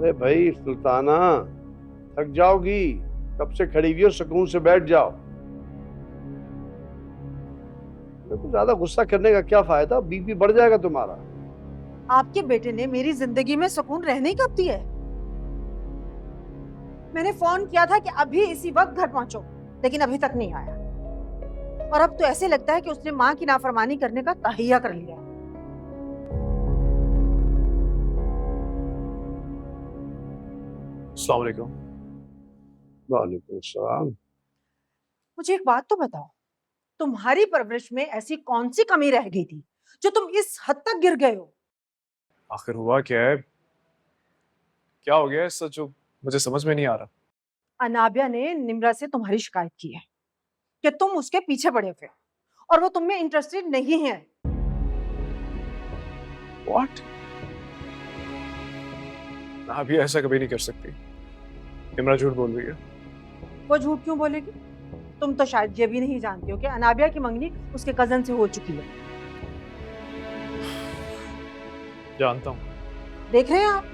अरे भाई सुल्ताना, थक जाओगी। कब से खड़ी हुई हो, सुकून से बैठ जाओ। देखो ज्यादा गुस्सा करने का क्या फायदा, बीपी बढ़ जाएगा तुम्हारा। आपके बेटे ने मेरी जिंदगी में सुकून रहने ही कब दी है? मैंने फोन किया था कि अभी इसी वक्त घर पहुंचो, लेकिन अभी तक नहीं आया। और अब तो ऐसे लगता है कि उसने माँ की नाफरमानी करने का तहैया कर लिया है। अस्सलाम वालेकुम। वालेकुम सलाम। मुझे एक बात तो बताओ, तुम्हारी परवरिश में ऐसी कौन सी कमी रह गई थी जो तुम इस हद तक गिर गए हो? आखिर हुआ क्या है? क्या हो गया है सच जो मुझे समझ में नहीं आ रहा। अनाबिया ने निम्रा से तुम्हारी शिकायत की है कि तुम उसके पीछे पड़े हुए और वो तुम में इंटरेस्टेड नहीं है। व्हाट? ना भी ऐसा कभी नहीं कर सकती। निम्रा झूठ बोल रही है। वो झूठ क्यों बोलेगी? तुम तो शायद ये भी नहीं जानती हो कि अनाबिया की मंगनी उसके कजन से हो चुकी है। जानता हूँ। देख रहे हैं आप,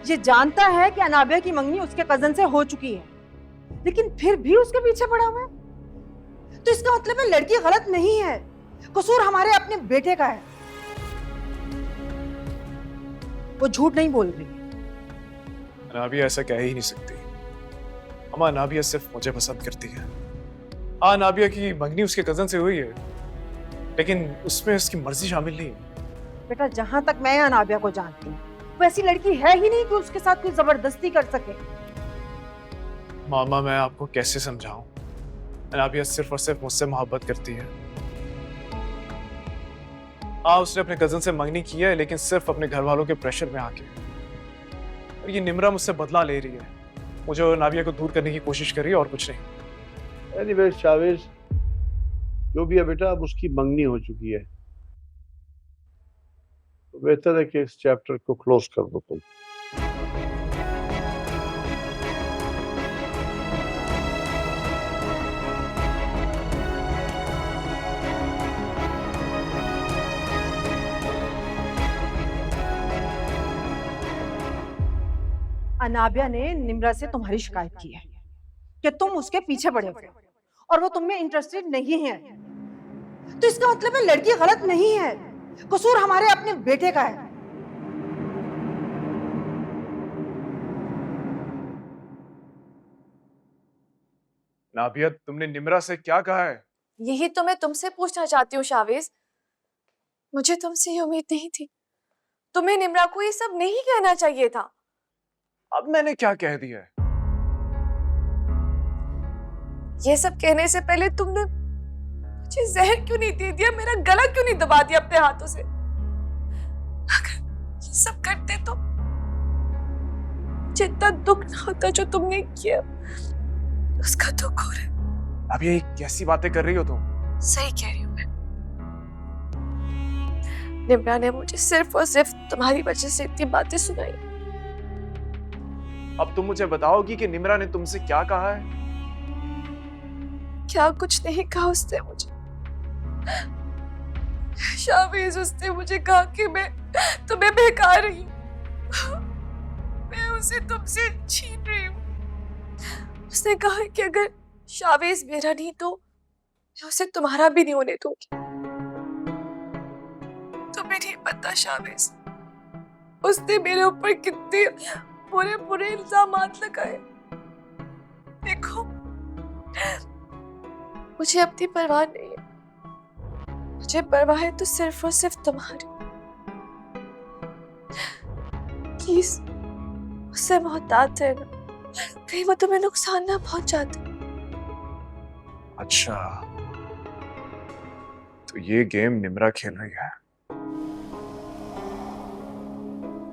ये जानता है कि अनाबिया की मंगनी उसके कजन से हो चुकी है, लेकिन फिर भी उसके पीछे पड़ा हुआ है। तो इसका मतलब है लड़की गलत नहीं है, कसूर हमारे अपने बेटे का है। वो झूठ नहीं बोल रही। अनाबिया ऐसा कह ही नहीं सकती। अम्मा, अनाबिया सिर्फ मुझे पसंद करती है। हाँ, अनाबिया की मंगनी उसके कजन से हुई है, लेकिन उसमें उसकी मर्जी शामिल नहीं है। बेटा, जहां तक मैं अनाबिया को जानती हूँ, वो ऐसी लड़की है ही नहीं कि उसके साथ कोई जबरदस्ती कर सके। मामा, मैं आपको कैसे समझाऊं? अनाबिया सिर्फ और सिर्फ मुझसे मोहब्बत करती है। हाँ, उसने अपने कजन से मंगनी की है, लेकिन सिर्फ अपने घर वालों के प्रेशर में आके। और ये निम्रा मुझसे बदला ले रही है। मुझे अनाबिया को दूर करने की कोशिश कर रही है और कुछ नहीं। एनीवे शावेज, जो भी है बेटा, अब उसकी मंगनी हो चुकी है, तो बेहतर है कि इस चैप्टर को क्लोज कर दो तुम। अनाबिया ने निम्रा से तुम्हारी शिकायत की है कि तुम उसके पीछे पड़े हुए और वो तुम में इंटरेस्टेड नहीं है। तो इसका मतलब है लड़की गलत नहीं है, कसूर हमारे अपने बेटे का है। नाबिया, तुमने निम्रा से क्या कहा है? यही तो मैं तुमसे पूछना चाहती हूँ शावेज। मुझे तुमसे ये उम्मीद नहीं थी। तुम्हें निम्रा को ये सब नहीं कहना चाहिए था। अब मैंने क्या कह दिया है? ये सब कहने से पहले तुमने मुझे जहर क्यों नहीं दे दिया, मेरा गला क्यों नहीं दबा दिया अपने हाथों से? अगर ये सब करते तो जितना दुख ना होता जो तुमने किया, उसका दुख हो रहा है। अब ये कैसी बातें कर रही हो तुम? सही कह रही हूँ मैं। निम्रा ने मुझे सिर्फ और सिर्फ तुम्हारी वजह से इतनी बातें सुनाई। अब तुम मुझे बताओगी कि निम्रा ने तुमसे क्या कहा है? क्या कुछ नहीं कहा उसने मुझे। शावेज, उसने मुझे कहा कि मैं तुम्हें बहका रही हूँ, मैं उसे तुमसे छीन रही हूँ। उसने कहा कि अगर शावेज मेरा नहीं तो मैं उसे तुम्हारा भी नहीं होने दूंगी। तुम्हें नहीं पता शावेज, उसने मेरे ऊपर कितने बुरे बुरे इल्जामात लगाए। देखो, मुझे अपनी परवाह नहीं है, मुझे परवाह है तो सिर्फ और सिर्फ तुम्हारी। प्लीज उससे मोहतात रहना, कहीं वो तुम्हें नुकसान ना पहुंचाते। अच्छा, तो ये गेम निम्रा खेल रही है,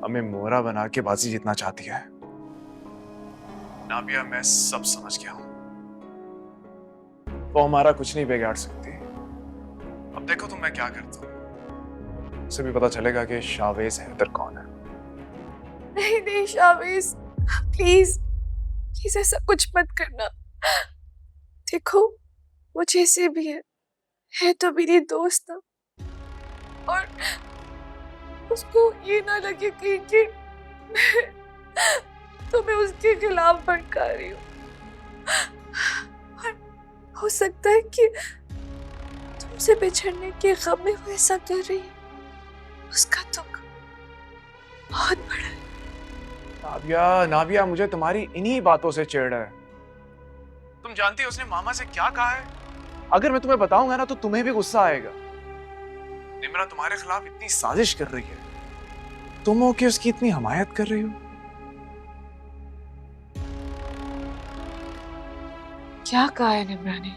हमें मोहरा बना के बाजी जीतना चाहती है। नाबिया, मैं सब समझ गया हूं। वो हमारा कुछ नहीं बिगाड़ सकती। अब देखो तुम मैं क्या करता हूं। उसे भी पता चलेगा कि शावेज हैदर कौन है। नहीं नहीं शावेज, प्लीज प्लीज ऐसा कुछ मत करना। देखो, वो जैसे भी है तो मेरी दोस्त ना, और उसको ये ना लगे कि के खिलाफ भड़का रही हूँ, और हो सकता है कि तुमसे बिछड़ने के गम में वो ऐसा कर रही है। उसका दुख बहुत बड़ा है। नाबिया, नाबिया, मुझे तुम्हारी इन्हीं बातों से चिढ़ है। तुम जानती हो उसने मामा से क्या कहा है? अगर मैं तुम्हें बताऊंगा ना तो तुम्हें भी गुस्सा आएगा। निम्रा तुम्हारे खिलाफ इतनी साजिश कर रही है, तुम हो कि उसकी इतनी हमायत कर रही हो। क्या कहा है निम्रा ने?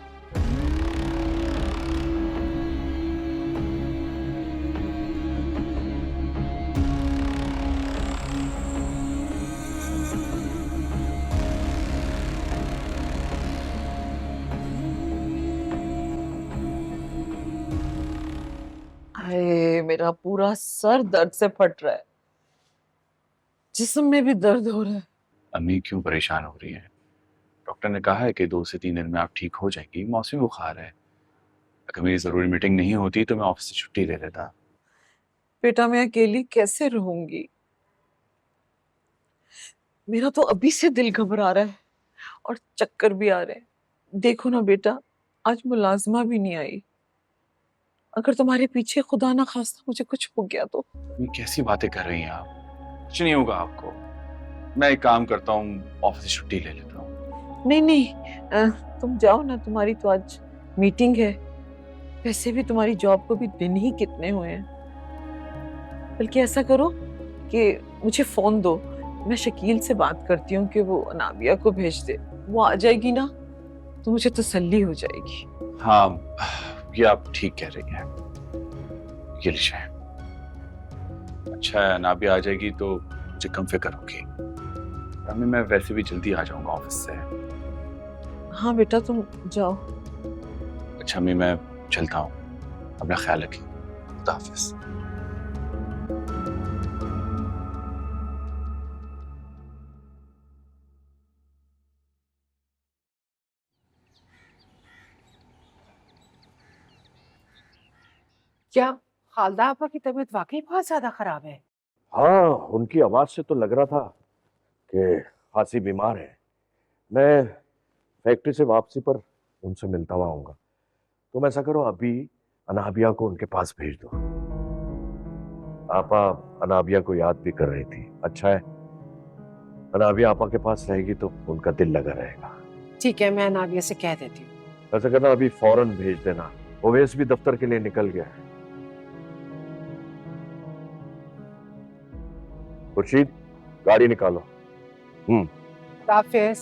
हाय, मेरा पूरा सर दर्द से फट रहा है, जिस्म में भी दर्द हो रहा है। अम्मी क्यों परेशान हो रही है? डॉक्टर ने कहा है कि 2 से 3 दिन में आप ठीक हो जाएंगी। मौसमी बुखार है। अगर मेरी जरूरी मीटिंग नहीं होती तो मैं ऑफिस से छुट्टी ले लेता। बेटा, मैं अकेली कैसे रहूंगी? मेरा तो अभी से दिल घबरा रहा है और चक्कर भी आ रहे हैं। देखो ना बेटा, आज मुलाजमा भी नहीं आई। अगर तुम्हारे पीछे खुदा ना खास्ता मुझे कुछ हो गया तो? ये कैसी बातें कर रही हैं आप? कुछ नहीं होगा आपको। मैं एक काम करता हूँ, ऑफिस से छुट्टी ले लेता हूँ। नहीं नहीं, तुम जाओ ना, तुम्हारी तो आज मीटिंग है। वैसे भी तुम्हारी जॉब को भी दिन ही कितने हुए हैं। बल्कि ऐसा करो कि मुझे फोन दो, मैं शकील से बात करती हूँ कि वो अनाबिया को भेज दे। वो आ जाएगी ना तो मुझे तसल्ली हो जाएगी। हाँ, ये आप ठीक कह रही हैं। ये लीजिए। अच्छा है, नाबिया आ जाएगी तो मुझे कम फिक्र होगी। अम्मी, मैं वैसे भी जल्दी आ जाऊंगा ऑफिस से। हाँ बेटा, तुम जाओ। अच्छा अम्मी, मैं चलता हूँ। अपना ख्याल रखिए। खुदा हाफिज। क्या खालदा आपा की तबीयत वाकई बहुत ज्यादा खराब है? हाँ, उनकी आवाज से तो लग रहा था कि खासी बीमार है। मैं फैक्ट्री से वापसी पर उनसे मिलता हुआ आऊंगा। तुम ऐसा करो, अभी अनाबिया को उनके पास भेज दो। आपा अनाबिया को याद भी कर रही थी। अच्छा है, अनाबिया आपा के पास रहेगी तो उनका दिल लगा रहेगा। ठीक है, मैं नाविया से कह देती हूँ। ऐसा करना, अभी फौरन भेज देना। ओवैस भी दफ्तर के लिए निकल गया है। खुर्शीद, गाड़ी निकालो। हाफिज।